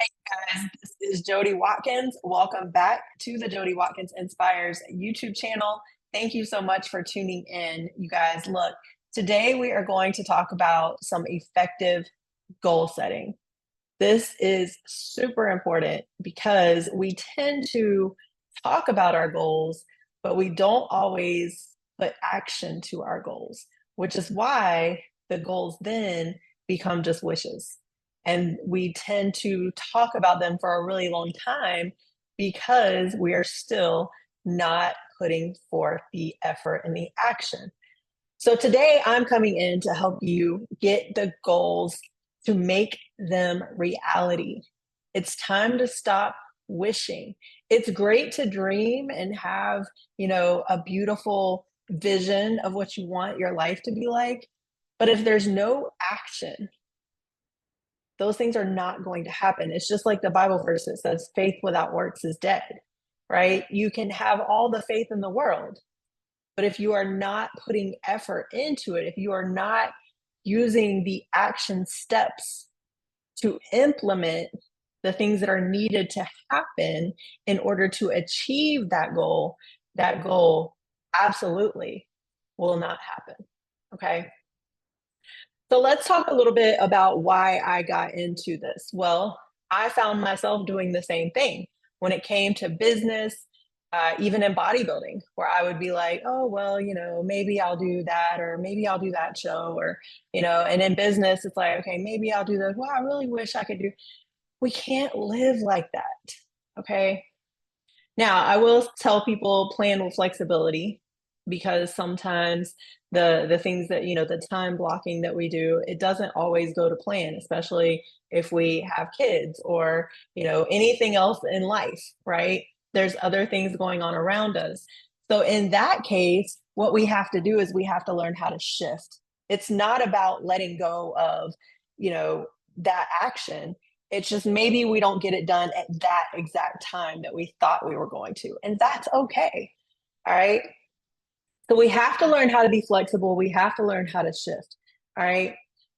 Guys, this is Jody Watkins. Welcome back to the Jody Watkins Inspires YouTube channel. Thank you so much for tuning in. You guys, look, today we are going to talk about some effective goal setting. This is super important because we tend to talk about our goals, but we don't always put action to our goals, which is why the goals then become just wishes. And we tend to talk about them for a really long time because we are still not putting forth the effort and the action. So today I'm coming in to help you get the goals to make them reality. It's time to stop wishing. It's great to dream and have, a beautiful vision of what you want your life to be like. But if there's no action, those things are not going to happen. It's just like the Bible verse that says, faith without works is dead, right? You can have all the faith in the world, but if you are not putting effort into it, if you are not using the action steps to implement the things that are needed to happen in order to achieve that goal absolutely will not happen. Okay. So let's talk a little bit about why I got into this. Well, I found myself doing the same thing when it came to business, even in bodybuilding, where I would be like, oh, well, maybe I'll do that, or maybe I'll do that show, or, and in business, it's like, okay, maybe I'll do this. Well, I really wish I could do. We can't live like that. Okay. Now, I will tell people plan with flexibility because sometimes the things that, the time blocking that we do, it doesn't always go to plan, especially if we have kids or, anything else in life, right? There's other things going on around us. So in that case, what we have to do is we have to learn how to shift. It's not about letting go of, that action. It's just maybe we don't get it done at that exact time that we thought we were going to. And that's okay. All right. So we have to learn how to be flexible. We have to learn how to shift. All right.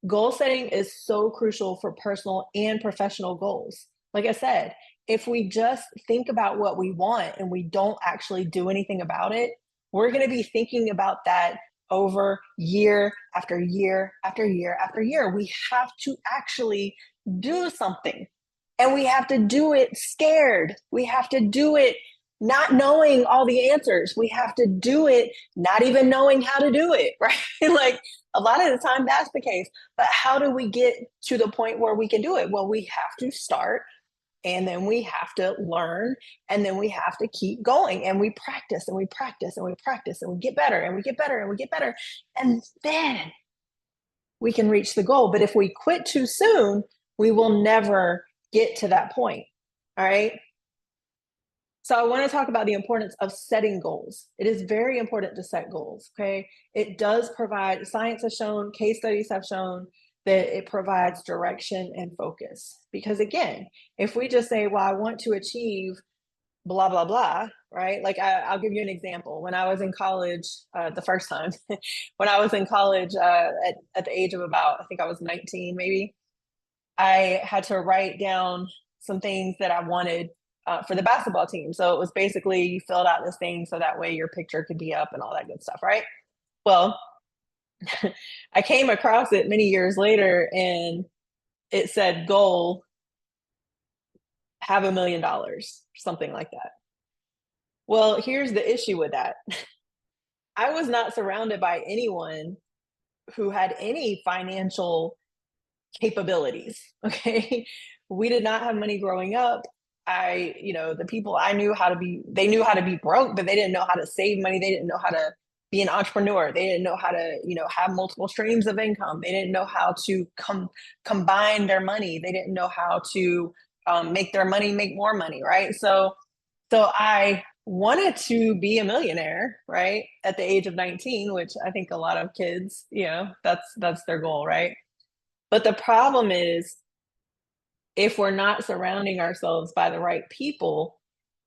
Goal setting is so crucial for personal and professional goals. Like I said, if we just think about what we want and we don't actually do anything about it, we're going to be thinking about that over year after year after year after year. We have to actually do something. And we have to do it scared. We have to do it not knowing all the answers. We have to do it not even knowing how to do it, right? Like a lot of the time that's the case. But how do we get to the point where we can do it? Well, we have to start and then we have to learn and then we have to keep going and we practice and we practice and we practice and we get better and we get better and we get better. And then we can reach the goal. But if we quit too soon, we will never get to that point. All right. So I want to talk about the importance of setting goals. It is very important to set goals. Okay. It does provide, science has shown, case studies have shown that it provides direction and focus. Because again, if we just say, well, I want to achieve blah, blah, blah, right? Like I'll give you an example. When I was in college, the first time, when I was in college at the age of about, I think I was 19 maybe, I had to write down some things that I wanted for the basketball team. So it was basically you filled out this thing so that way your picture could be up and all that good stuff, right? Well, I came across it many years later and it said goal, have $1 million, something like that. Well, here's the issue with that. I was not surrounded by anyone who had any financial capabilities. Okay. We did not have money growing up. The people I knew they knew how to be broke, but they didn't know how to save money. They didn't know how to be an entrepreneur. They didn't know how to, have multiple streams of income. They didn't know how to combine their money. They didn't know how to make their money make more money. Right. So I wanted to be a millionaire, right? At the age of 19, which I think a lot of kids, that's their goal, right? But the problem is if we're not surrounding ourselves by the right people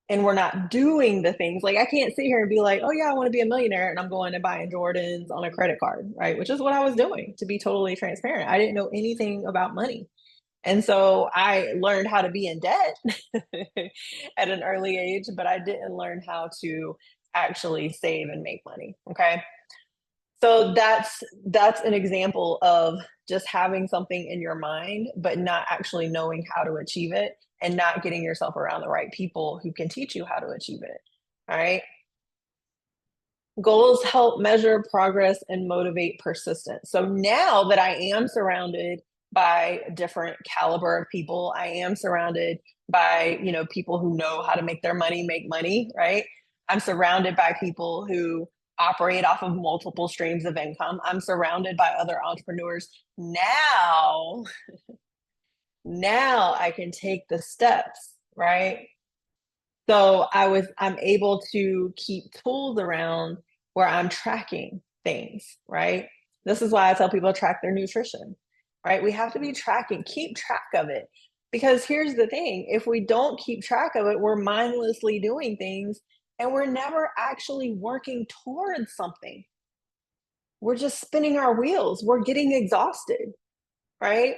and we're not doing the things, like I can't sit here and be like, oh yeah, I want to be a millionaire and I'm going and buying Jordans on a credit card, right? Which is what I was doing, to be totally transparent. I didn't know anything about money. And so I learned how to be in debt at an early age, but I didn't learn how to actually save and make money. Okay. So that's an example of just having something in your mind, but not actually knowing how to achieve it and not getting yourself around the right people who can teach you how to achieve it. All right. Goals help measure progress and motivate persistence. So now that I am surrounded by different caliber of people, I am surrounded by, people who know how to make their money make money, right? I'm surrounded by people who operate off of multiple streams of income. I'm surrounded by other entrepreneurs. Now I can take the steps, right? So I'm able to keep tools around where I'm tracking things, right? This is why I tell people to track their nutrition, right? We have to be tracking, keep track of it. Because here's the thing, if we don't keep track of it, we're mindlessly doing things and we're never actually working towards something. We're just spinning our wheels. We're getting exhausted, right?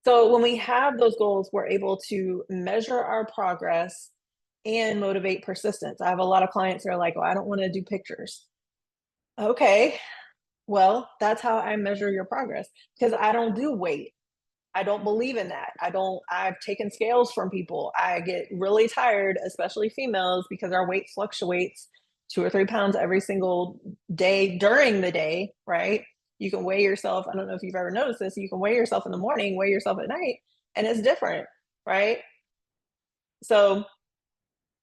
So when we have those goals, we're able to measure our progress and motivate persistence. I have a lot of clients that are like, "Oh, I don't want to do pictures." Okay, well, that's how I measure your progress because I don't do weight. I don't believe in that. I've taken scales from people. I get really tired, especially females, because our weight fluctuates 2 or 3 pounds every single day during the day, right? You can weigh yourself. I don't know if you've ever noticed this. You can weigh yourself in the morning, weigh yourself at night, and it's different, right? So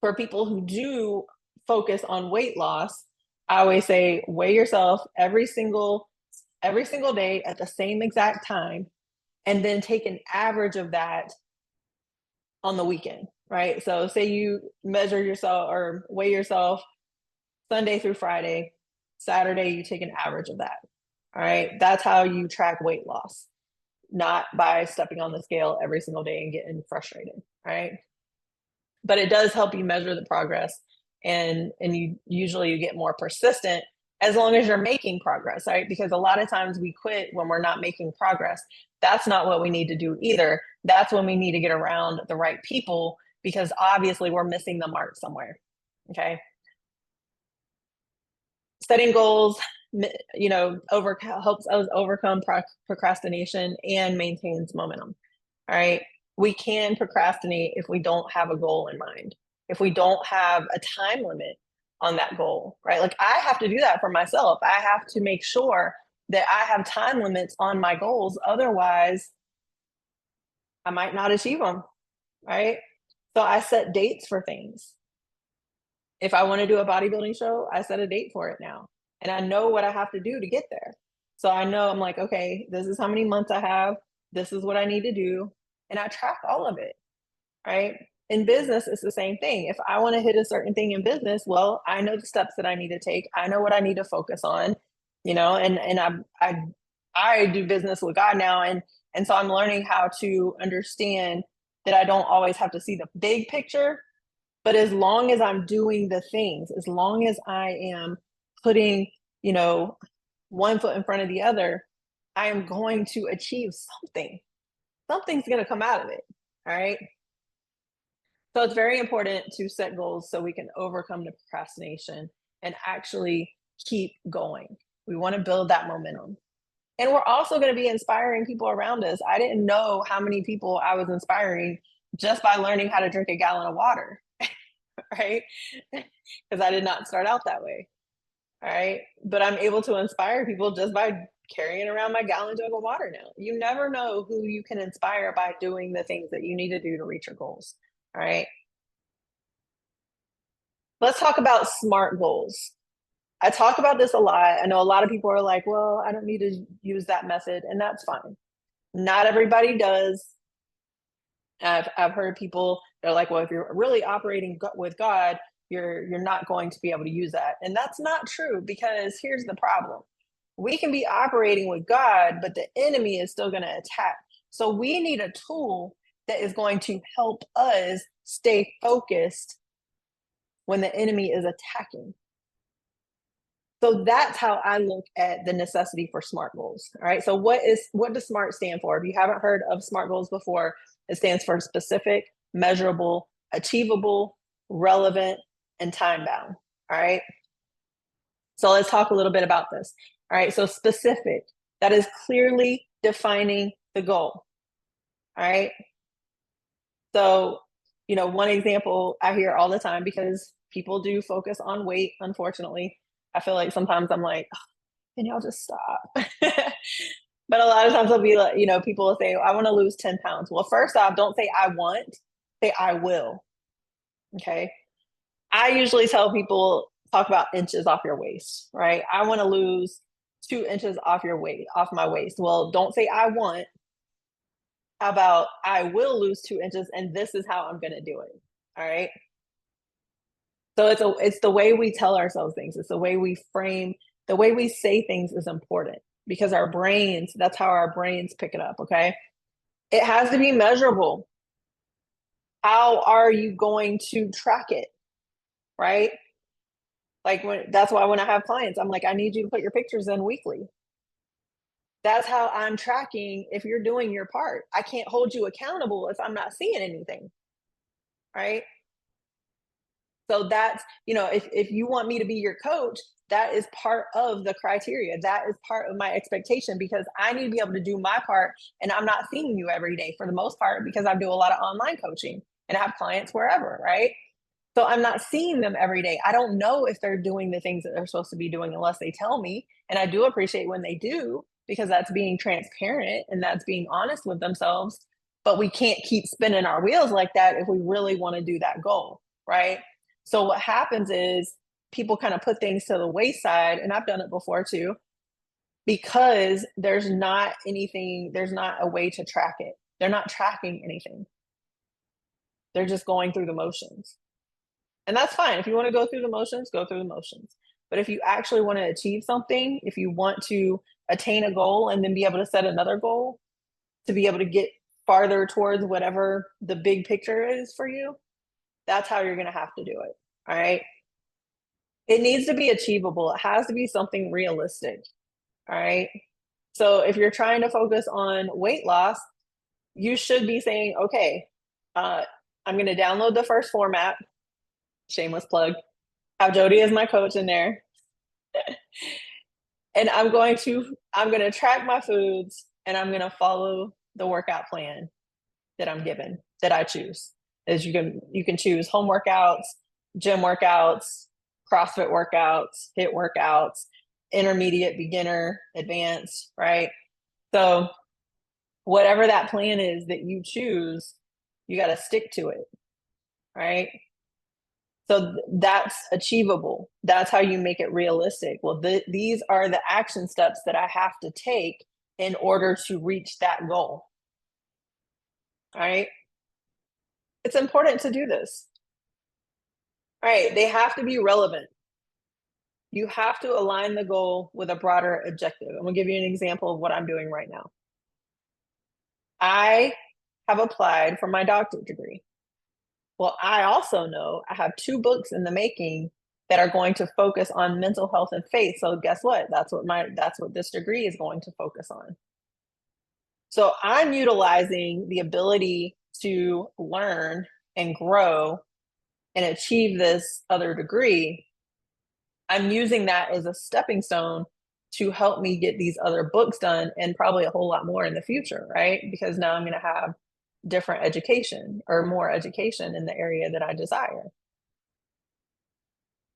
for people who do focus on weight loss, I always say weigh yourself every single day at the same exact time and then take an average of that on the weekend, right? So say you measure yourself or weigh yourself Sunday through Friday, Saturday you take an average of that. All right? That's how you track weight loss, not by stepping on the scale every single day and getting frustrated, right? But it does help you measure the progress and you get more persistent as long as you're making progress, right? Because a lot of times we quit when we're not making progress. That's not what we need to do either. That's when we need to get around the right people because obviously we're missing the mark somewhere. Okay. Setting goals, helps us overcome procrastination and maintains momentum. All right. We can procrastinate if we don't have a goal in mind, if we don't have a time limit on that goal, right? Like I have to do that for myself. I have to make sure that I have time limits on my goals. Otherwise, I might not achieve them, right? So I set dates for things. If I want to do a bodybuilding show, I set a date for it now. And I know what I have to do to get there. So I know I'm like, okay, this is how many months I have. This is what I need to do. And I track all of it, right? In business, it's the same thing. If I want to hit a certain thing in business, well, I know the steps that I need to take. I know what I need to focus on, and I do business with God now, and so I'm learning how to understand that I don't always have to see the big picture, but as long as I'm doing the things, as long as I am putting, you know, one foot in front of the other, I am going to achieve something. Something's going to come out of it. All right. So it's very important to set goals so we can overcome the procrastination and actually keep going. We want to build that momentum. And we're also going to be inspiring people around us. I didn't know how many people I was inspiring just by learning how to drink a gallon of water, right? Because I did not start out that way. All right. But I'm able to inspire people just by carrying around my gallon jug of water now. You never know who you can inspire by doing the things that you need to do to reach your goals. All right. Let's talk about SMART goals. I talk about this a lot. I know a lot of people are like, well, I don't need to use that method, and that's fine. Not everybody does. I've heard people, they're like, well, if you're really operating with God, you're not going to be able to use that. And that's not true because here's the problem. We can be operating with God, but the enemy is still going to attack. So we need a tool that is going to help us stay focused when the enemy is attacking. So that's how I look at the necessity for SMART goals. All right. So what does SMART stand for? If you haven't heard of SMART goals before, it stands for specific, measurable, achievable, relevant, and time bound. All right. So let's talk a little bit about this. All right. So specific, that is clearly defining the goal. All right. So, one example I hear all the time, because people do focus on weight, unfortunately. I feel like sometimes I'm like, "Oh, can y'all just stop?" But a lot of times I'll be like, people will say, I want to lose 10 pounds. Well, first off, don't say I want, say I will. Okay. I usually tell people, talk about inches off your waist, right? I want to lose 2 inches off your weight, off my waist. Well, don't say I want. How about I will lose 2 inches and this is how I'm going to do it. All right. So it's the way we tell ourselves things. It's the way we frame, the way we say things is important, because our brains, that's how our brains pick it up. Okay. It has to be measurable. How are you going to track it? Right. Like that's why when I have clients, I'm like, I need you to put your pictures in weekly. That's how I'm tracking if you're doing your part. I can't hold you accountable if I'm not seeing anything. Right. So that's, if you want me to be your coach, that is part of the criteria. That is part of my expectation, because I need to be able to do my part. And I'm not seeing you every day for the most part, because I do a lot of online coaching and I have clients wherever, right? So I'm not seeing them every day. I don't know if they're doing the things that they're supposed to be doing unless they tell me. And I do appreciate when they do, because that's being transparent and that's being honest with themselves. But we can't keep spinning our wheels like that if we really want to do that goal, right? So what happens is people kind of put things to the wayside, and I've done it before too, because there's not anything, there's not a way to track it. They're not tracking anything. They're just going through the motions. And that's fine. If you want to go through the motions, go through the motions. But if you actually want to achieve something, if you want to attain a goal and then be able to set another goal to be able to get farther towards whatever the big picture is for you, that's how you're going to have to do it. All right. It needs to be achievable. It has to be something realistic. All right. So if you're trying to focus on weight loss, you should be saying, okay, I'm going to download the first format. Shameless plug. Have Jody as my coach in there. And I'm going to track my foods, and I'm going to follow the workout plan that I'm given, that I choose. As you can choose home workouts, gym workouts, CrossFit workouts, HIIT workouts, intermediate, beginner, advanced, right? So whatever that plan is that you choose, you got to stick to it, right? So that's achievable. That's how you make it realistic. Well, these are the action steps that I have to take in order to reach that goal. All right. It's important to do this. All right. They have to be relevant. You have to align the goal with a broader objective. I'm going to give you an example of what I'm doing right now. I have applied for my doctorate degree. Well, I also know I have 2 books in the making that are going to focus on mental health and faith. So guess what? That's what this degree is going to focus on. So I'm utilizing the ability to learn and grow and achieve this other degree. I'm using that as a stepping stone to help me get these other books done, and probably a whole lot more in the future, right? Because now I'm going to have different education, or more education in the area that I desire.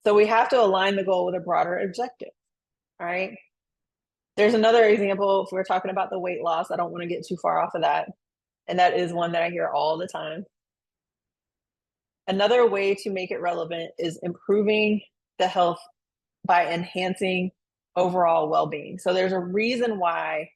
So we have to align the goal with a broader objective. All right. There's another example. If we're talking about the weight loss, I don't want to get too far off of that. And that is one that I hear all the time. Another way to make it relevant is improving the health by enhancing overall well-being. So there's a reason why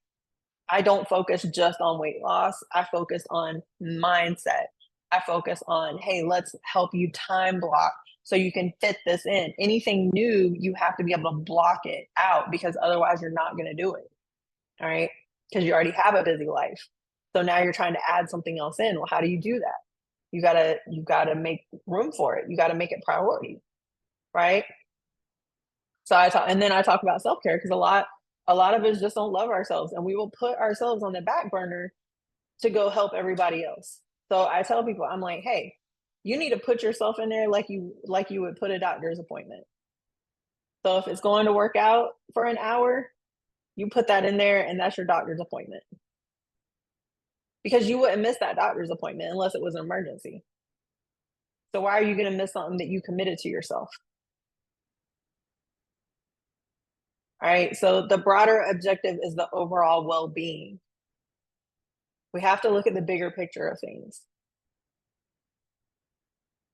I don't focus just on weight loss. I focus on mindset. I focus on, hey, let's help you time block so you can fit this in. Anything new, you have to be able to block it out, because otherwise you're not going to do it. All right. Because you already have a busy life. So now you're trying to add something else in. Well, how do you do that? You gotta make room for it. You got to make it priority. Right. So and then I talk about self-care because a lot of us just don't love ourselves and we will put ourselves on the back burner to go help everybody else. So I tell people, I'm like, hey, you need to put yourself in there like you would put a doctor's appointment. So if it's going to work out for an hour, you put that in there and that's your doctor's appointment. Because you wouldn't miss that doctor's appointment unless it was an emergency. So why are you going to miss something that you committed to yourself? All right. So the broader objective is the overall well being. We have to look at the bigger picture of things.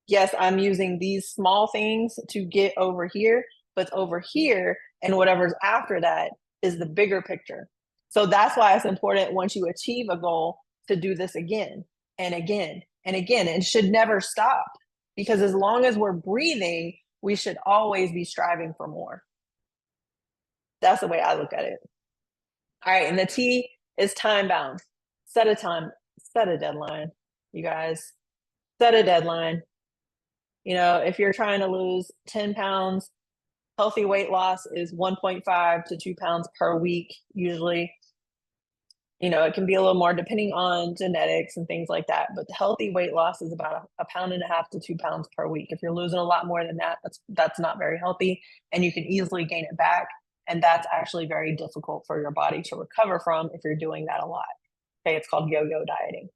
Yes, I'm using these small things to get over here, but over here and whatever's after that is the bigger picture. So that's why it's important once you achieve a goal to do this again and again and again. It should never stop because as long as we're breathing, we should always be striving for more. That's the way I look at it. All right. And the T is time bound. Set a time, set a deadline, you guys. Set a deadline. You know, if you're trying to lose 10 pounds, healthy weight loss is 1.5 to 2 pounds per week, usually. You know, it can be a little more depending on genetics and things like that. But the healthy weight loss is about a pound and a half to 2 pounds per week. If you're losing a lot more than that, that's not very healthy. And you can easily gain it back. And that's actually very difficult for your body to recover from if you're doing that a lot. Okay, it's called yo-yo dieting.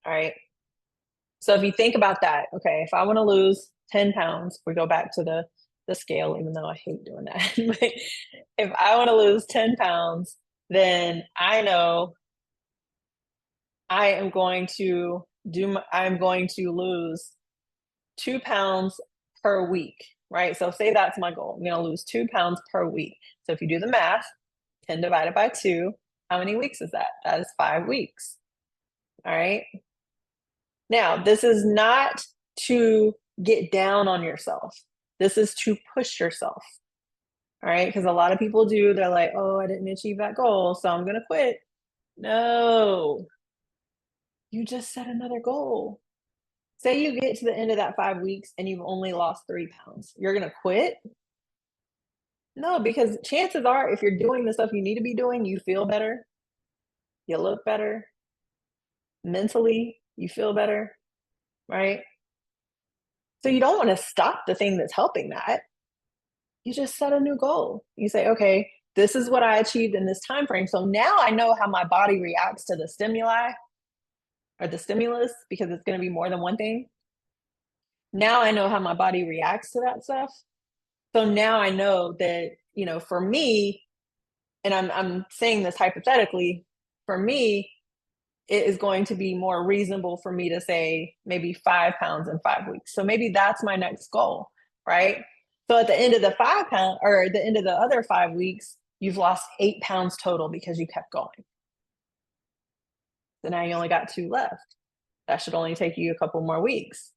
All right. So if you think about that, okay, if I want to lose 10 pounds, we go back to the scale, even though I hate doing that. But if I want to lose 10 pounds, then I know I am going to I'm going to lose 2 pounds per week, right? So say that's my goal. I'm going to lose 2 pounds per week. So if you do the math, 10 divided by 2, how many weeks is that? That is 5 weeks. All right. Now, this is not to get down on yourself. This is to push yourself. All right. Because a lot of people do, they're like, oh, I didn't achieve that goal, so I'm going to quit. No, you just set another goal. Say you get to the end of that 5 weeks and you've only lost 3 pounds. You're going to quit? No, because chances are, if you're doing the stuff you need to be doing, you feel better, you look better, mentally, you feel better, right? So you don't want to stop the thing that's helping that. You just set a new goal. You say, okay, this is what I achieved in this time frame. So now I know how my body reacts to the stimuli or the stimulus because it's going to be more than one thing. Now I know how my body reacts to that stuff. So now I know that, you know, for me, and I'm saying this hypothetically, for me, it is going to be more reasonable for me to say maybe 5 pounds in 5 weeks. So maybe that's my next goal, right? So at the end of the 5 pound or the end of the other 5 weeks, you've lost 8 pounds total because you kept going. So now you only got 2 left. That should only take you a couple more weeks.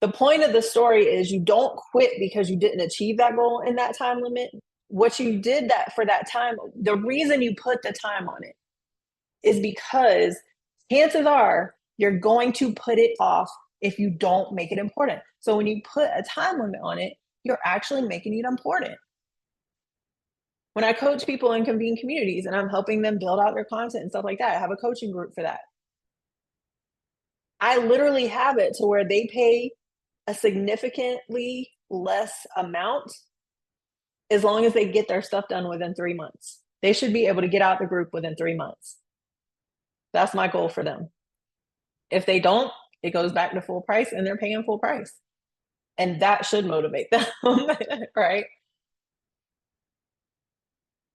The point of the story is you don't quit because you didn't achieve that goal in that time limit. What you did that for that time, the reason you put the time on it is because chances are you're going to put it off if you don't make it important. So when you put a time limit on it, you're actually making it important. When I coach people in convene communities and I'm helping them build out their content and stuff like that, I have a coaching group for that. I literally have it to where they pay a significantly less amount as long as they get their stuff done within 3 months. They should be able to get out the group within 3 months. That's my goal for them. If they don't, it goes back to full price and they're paying full price. And that should motivate them, right?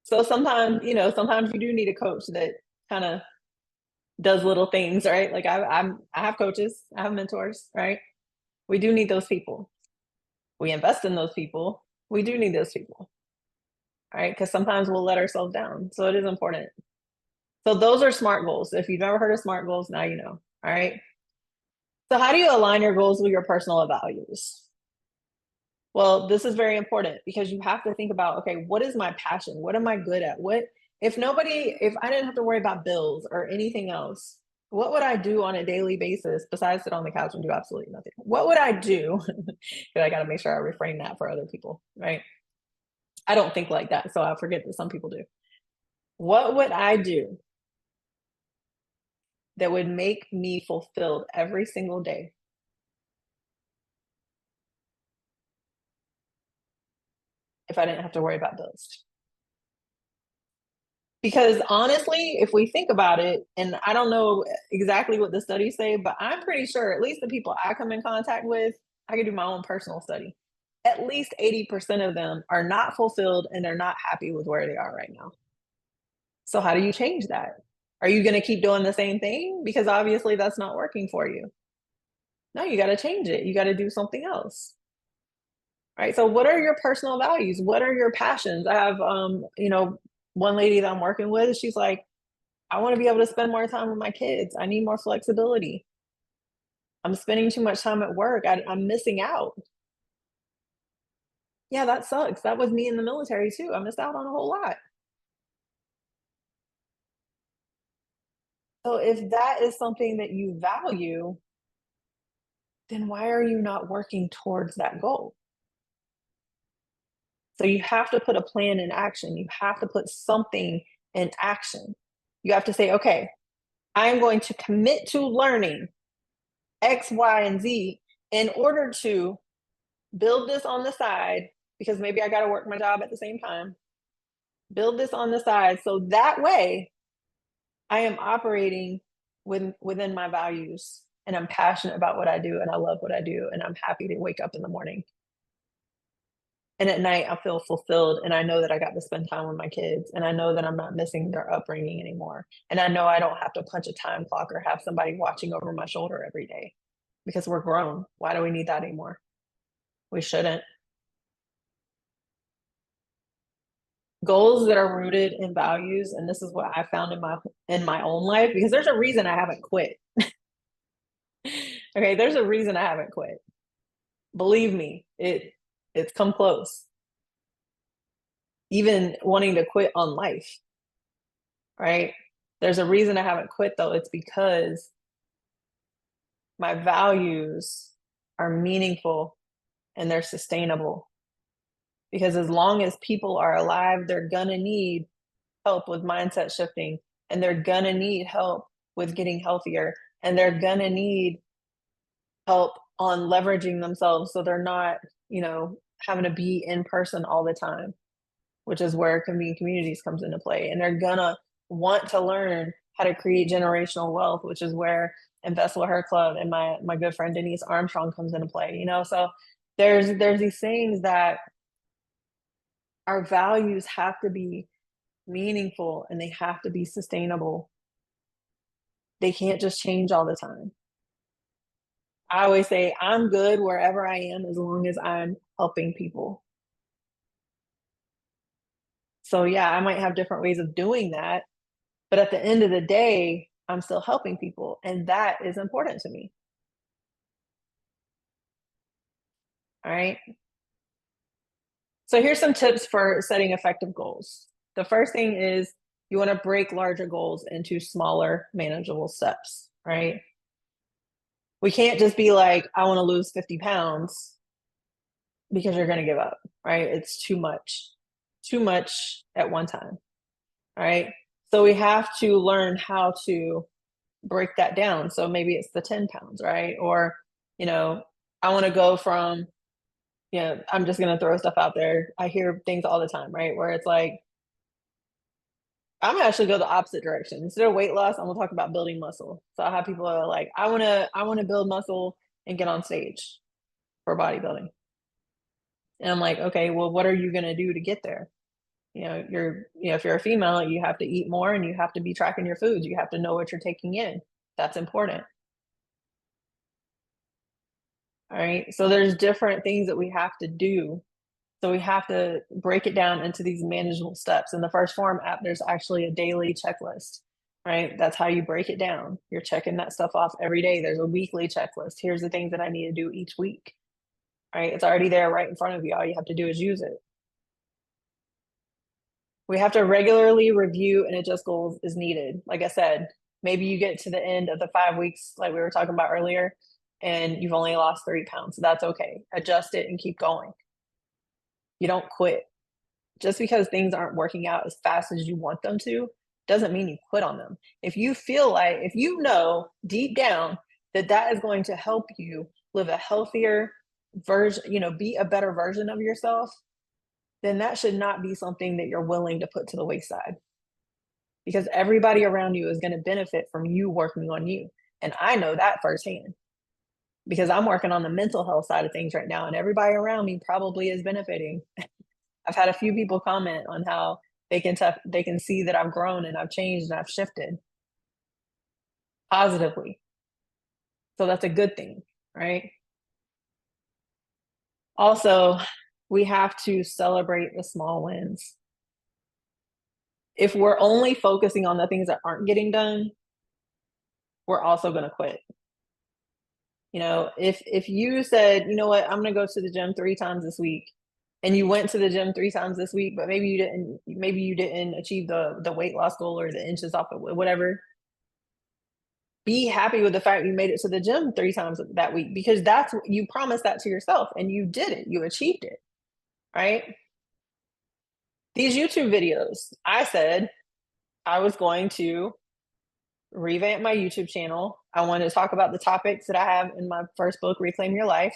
So sometimes, you know, sometimes you do need a coach that kind of does little things, right? Like I have coaches, I have mentors, right? We do need those people. We invest in those people. We do need those people, right? Because sometimes we'll let ourselves down. So it is important. So those are SMART goals. If you've never heard of SMART goals, now you know. All right. So how do you align your goals with your personal values? Well, this is very important because you have to think about, okay, what is my passion? What am I good at? If I didn't have to worry about bills or anything else, What would I do on a daily basis besides sit on the couch and do absolutely nothing? What would I do? Because I got to make sure I reframe that for other people, right? I don't think like that, so I forget that some people do. What would I do that would make me fulfilled every single day if I didn't have to worry about bills? Because honestly, if we think about it, and I don't know exactly what the studies say, but I'm pretty sure at least the people I come in contact with, I can do my own personal study. At least 80% of them are not fulfilled and they're not happy with where they are right now. So how do you change that? Are you going to keep doing the same thing? Because obviously that's not working for you. No, you got to change it. You got to do something else. Right. So what are your personal values? What are your passions? I have one lady that I'm working with, she's like, I want to be able to spend more time with my kids. I need more flexibility. I'm spending too much time at work. I'm missing out. Yeah, that sucks. That was me in the military too. I missed out on a whole lot. So if that is something that you value, then why are you not working towards that goal? So you have to put a plan in action. You have to put something in action. You have to say, okay, I'm going to commit to learning X, Y, and Z in order to build this on the side because maybe I got to work my job at the same time. Build this on the side so that way I am operating within my values and I'm passionate about what I do and I love what I do and I'm happy to wake up in the morning. And at night I feel fulfilled and I know that I got to spend time with my kids and I know that I'm not missing their upbringing anymore. And I know I don't have to punch a time clock or have somebody watching over my shoulder every day because we're grown. Why do we need that anymore? We shouldn't. Goals that are rooted in values, and this is what I found in my own life because there's a reason I haven't quit. Okay, there's a reason I haven't quit. Believe me, it's come close. Even wanting to quit on life, right? There's a reason I haven't quit though. It's because my values are meaningful and they're sustainable. Because as long as people are alive, they're gonna need help with mindset shifting and they're gonna need help with getting healthier and they're gonna need help on leveraging themselves so they're not, having to be in person all the time, which is where convenient communities comes into play. And they're gonna want to learn how to create generational wealth, which is where Invest with Her Club and my good friend Denise Armstrong comes into play. So there's these things that our values have to be meaningful and they have to be sustainable. They can't just change all the time. I always say I'm good wherever I am as long as I'm helping people. So yeah, I might have different ways of doing that, but at the end of the day, I'm still helping people and that is important to me. All right. So here's some tips for setting effective goals. The first thing is you want to break larger goals into smaller, manageable steps, right? We can't just be like, I want to lose 50 pounds because you're going to give up, right? It's too much at one time, right? So we have to learn how to break that down. So maybe it's the 10 pounds, right? Or, you know, I want to go from, I'm just going to throw stuff out there. I hear things all the time, right? Where it's like, I'm gonna actually go the opposite direction. Instead of weight loss, I'm gonna talk about building muscle. So I have people that are like, I wanna build muscle and get on stage for bodybuilding. And I'm like, okay, well, what are you gonna do to get there? If you're a female, you have to eat more and you have to be tracking your foods. You have to know what you're taking in. That's important. All right. So there's different things that we have to do. So we have to break it down into these manageable steps. In the First Form app, there's actually a daily checklist, right? That's how you break it down. You're checking that stuff off every day. There's a weekly checklist. Here's the things that I need to do each week, right? It's already there right in front of you. All you have to do is use it. We have to regularly review and adjust goals as needed. Like I said, Maybe you get to the end of the 5 weeks, like we were talking about earlier, and you've only lost 3 pounds. That's okay. Adjust it and keep going. You don't quit. Just because things aren't working out as fast as you want them to doesn't mean you quit on them. If you feel like, if you know deep down that that is going to help you live a healthier version, be a better version of yourself, then that should not be something that you're willing to put to the wayside, because everybody around you is going to benefit from you working on you. And I know that firsthand because I'm working on the mental health side of things right now, and everybody around me probably is benefiting. I've had a few people comment on how they can see that I've grown and I've changed and I've shifted positively. So that's a good thing, right? Also, we have to celebrate the small wins. If we're only focusing on the things that aren't getting done, we're also going to quit. If you said, you know what, I'm going to go to the gym 3 times this week, and you went to the gym 3 times this week, but maybe you didn't achieve the weight loss goal or the inches off of whatever. Be happy with the fact you made it to the gym 3 times that week, because that's you promised that to yourself and you did it. You achieved it, right? These YouTube videos, I said I was going to revamp my YouTube channel. I wanted to talk about the topics that I have in my first book, Reclaim Your Life,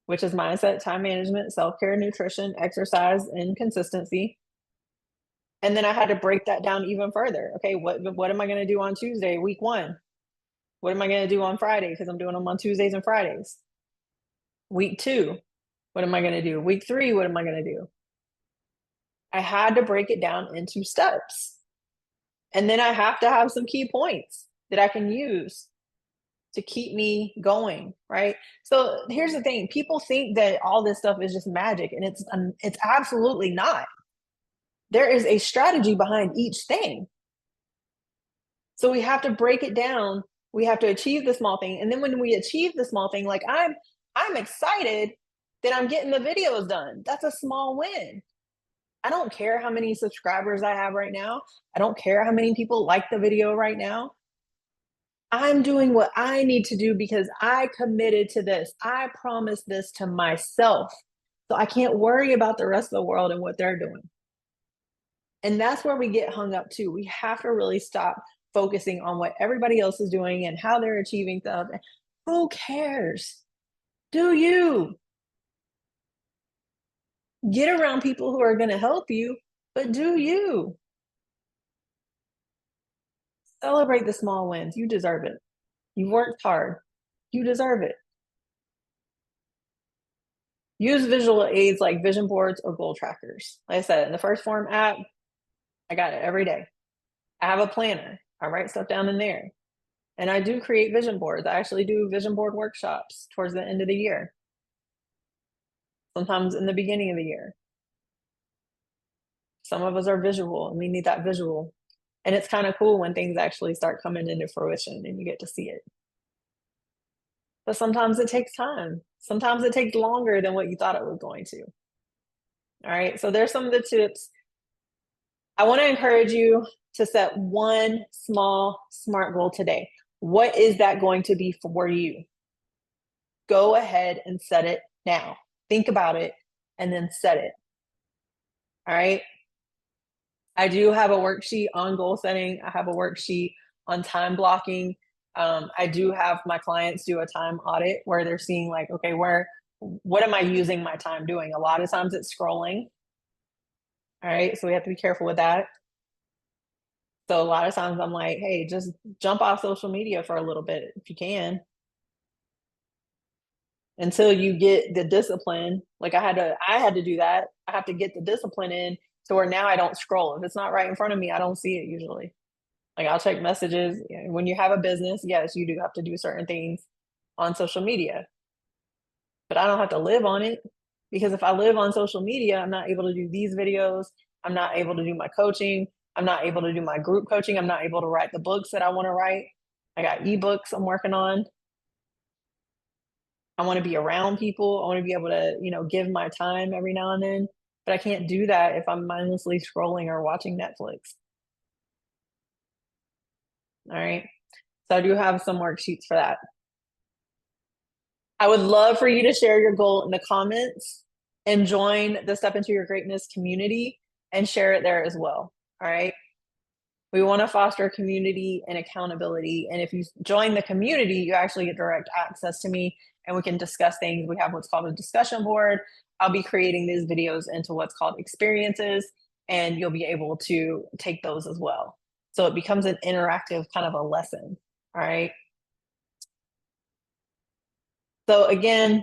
which is mindset, time management, self-care, nutrition, exercise, and consistency. And then I had to break that down even further. Okay, what am I going to do on Tuesday, week 1? What am I going to do on Friday? Because I'm doing them on Tuesdays and Fridays. Week 2, what am I going to do? Week 3, what am I going to do? I had to break it down into steps. And then I have to have some key points that I can use to keep me going, right? So here's the thing. People think that all this stuff is just magic, and it's absolutely not. There is a strategy behind each thing. So we have to break it down. We have to achieve the small thing. And then when we achieve the small thing, like I'm excited that I'm getting the videos done. That's a small win. I don't care how many subscribers I have right now. I don't care how many people like the video right now. I'm doing what I need to do because I committed to this. I promised this to myself. So I can't worry about the rest of the world and what they're doing. And that's where we get hung up too. We have to really stop focusing on what everybody else is doing and how they're achieving stuff. Who cares? Do you? Get around people who are going to help you, but do you? Celebrate the small wins. You deserve it. You've worked hard. You deserve it. Use visual aids like vision boards or goal trackers. Like I said, in the First Form app, I got it every day. I have a planner. I write stuff down in there. And I do create vision boards. I actually do vision board workshops towards the end of the year, sometimes in the beginning of the year. Some of us are visual and we need that visual. And it's kind of cool when things actually start coming into fruition and you get to see it. But sometimes it takes time. Sometimes it takes longer than what you thought it was going to. All right. So there's some of the tips. I want to encourage you to set one small SMART goal today. What is that going to be for you? Go ahead and set it now. Think about it and then set it. All right. I do have a worksheet on goal setting. I have a worksheet on time blocking. I do have my clients do a time audit where they're seeing like, okay, what am I using my time doing? A lot of times it's scrolling. All right. So we have to be careful with that. So a lot of times I'm like, hey, just jump off social media for a little bit if you can, until you get the discipline. Like I had to do that. I have to get the discipline in to where now I don't scroll. If it's not right in front of me, I don't see it usually. Like I'll check messages. When you have a business, yes, you do have to do certain things on social media, but I don't have to live on it, because if I live on social media, I'm not able to do these videos. I'm not able to do my coaching. I'm not able to do my group coaching. I'm not able to write the books that I want to write. I got ebooks I'm working on. I want to be around people. I want to be able to, give my time every now and then, but I can't do that if I'm mindlessly scrolling or watching Netflix. All right. So I do have some worksheets for that. I would love for you to share your goal in the comments and join the Step Into Your Greatness community and share it there as well. All right. We want to foster community and accountability. And if you join the community, you actually get direct access to me and we can discuss things. We have what's called a discussion board. I'll be creating these videos into what's called experiences, and you'll be able to take those as well. So it becomes an interactive kind of a lesson. All right. So again,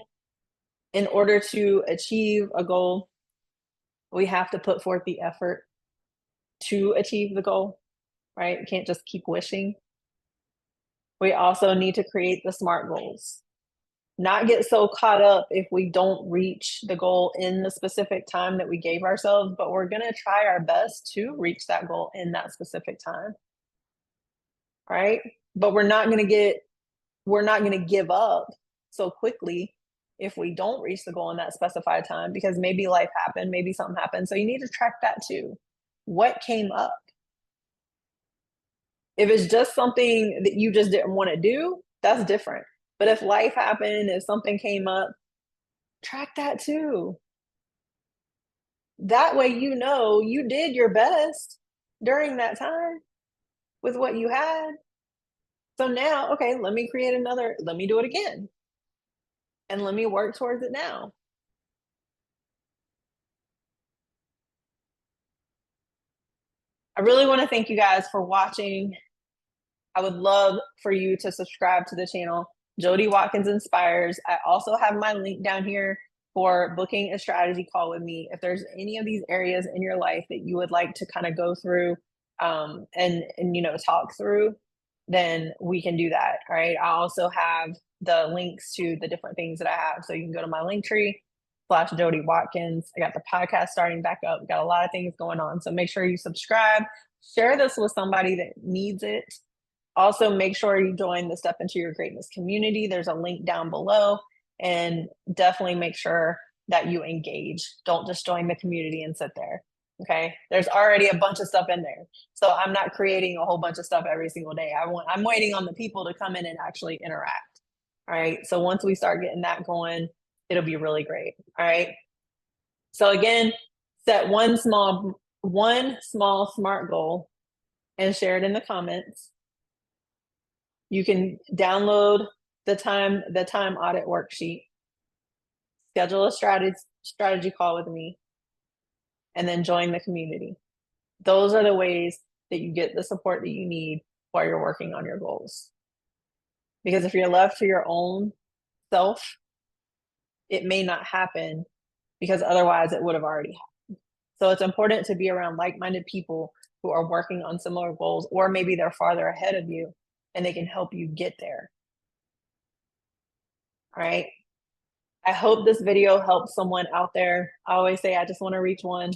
in order to achieve a goal, we have to put forth the effort to achieve the goal, right? We can't just keep wishing. We also need to create the SMART goals. Not get so caught up if we don't reach the goal in the specific time that we gave ourselves, but we're going to try our best to reach that goal in that specific time. Right? But we're not going to give up so quickly if we don't reach the goal in that specified time, because maybe life happened, maybe something happened. So you need to track that too. What came up? If it's just something that you just didn't want to do, that's different. But if life happened, if something came up, track that too. That way, you know you did your best during that time with what you had. So now, okay, let me create another, let me do it again. And let me work towards it now. I really want to thank you guys for watching. I would love for you to subscribe to the channel, Jody Watkins Inspires. I also have my link down here for booking a strategy call with me. If there's any of these areas in your life that you would like to kind of go through and talk through, then we can do that. All right. I also have the links to the different things that I have. So you can go to my Linktree/Jody Watkins. I got the podcast starting back up. Got a lot of things going on. So make sure you subscribe, share this with somebody that needs it. Also, make sure you join the Step Into Your Greatness community. There's a link down below, and definitely make sure that you engage. Don't just join the community and sit there. Okay. There's already a bunch of stuff in there. So I'm not creating a whole bunch of stuff every single day. I'm waiting on the people to come in and actually interact. All right. So once we start getting that going, it'll be really great. All right. So again, set one small SMART goal and share it in the comments. You can download the time audit worksheet, schedule a strategy call with me, and then join the community. Those are the ways that you get the support that you need while you're working on your goals. Because if you're left to your own self, it may not happen, because otherwise it would have already happened. So it's important to be around like-minded people who are working on similar goals, or maybe they're farther ahead of you and they can help you get there. All right. I hope this video helps someone out there. I always say I just want to reach one,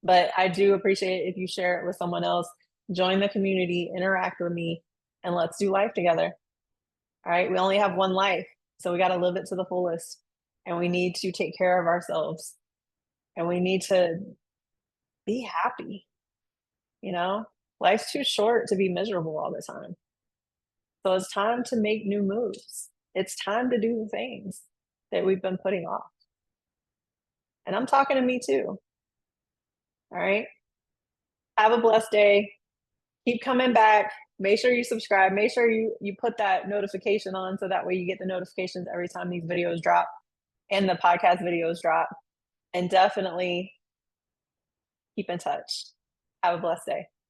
but I do appreciate it if you share it with someone else. Join the community, interact with me, and let's do life together. All right. We only have one life, so we got to live it to the fullest, and we need to take care of ourselves, and we need to be happy. Life's too short to be miserable all the time. So it's time to make new moves. It's time to do the things that we've been putting off. And I'm talking to me too. All right. Have a blessed day. Keep coming back. Make sure you subscribe. Make sure you put that notification on, so that way you get the notifications every time these videos drop and the podcast videos drop. And definitely keep in touch. Have a blessed day.